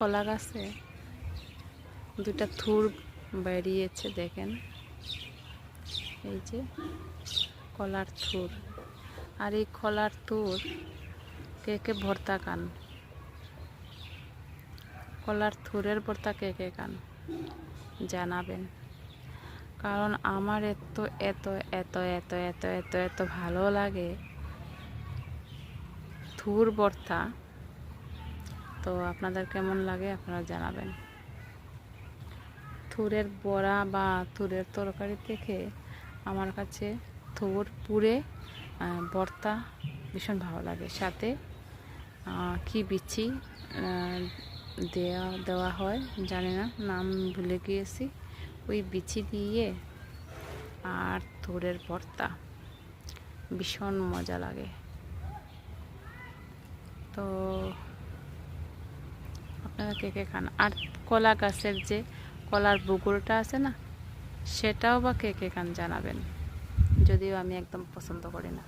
কলা গাছে দুটা থুর বেরিয়েছে, দেখেন এই যে কলার থুর। আর এই কলার থুর কে কে ভর্তা খান? কলার থুরের ভর্তা কে কে খান জানাবেন, কারণ আমার এত এত এত এত এত এত এত ভালো লাগে থুর ভর্তা। তো আপনাদের কেমন লাগে আপনারা জানাবেন। থুরের বড়া বা থুরের তরকারি থেকে আমার কাছে থুর পুরে ভর্তা ভীষণ ভালো লাগে। সাথে কি বিচি দেওয়া হয় জানি না, নাম ভুলে গিয়েছি। ওই বিচি দিয়ে আর থুরের ভর্তা ভীষণ মজা লাগে। তো আপনারা কে কে খান? আর কলা গাছের যে কলার বুকুরটা আছে না, সেটাও বা কে কে খান জানাবেন, যদিও আমি একদম পছন্দ করি না।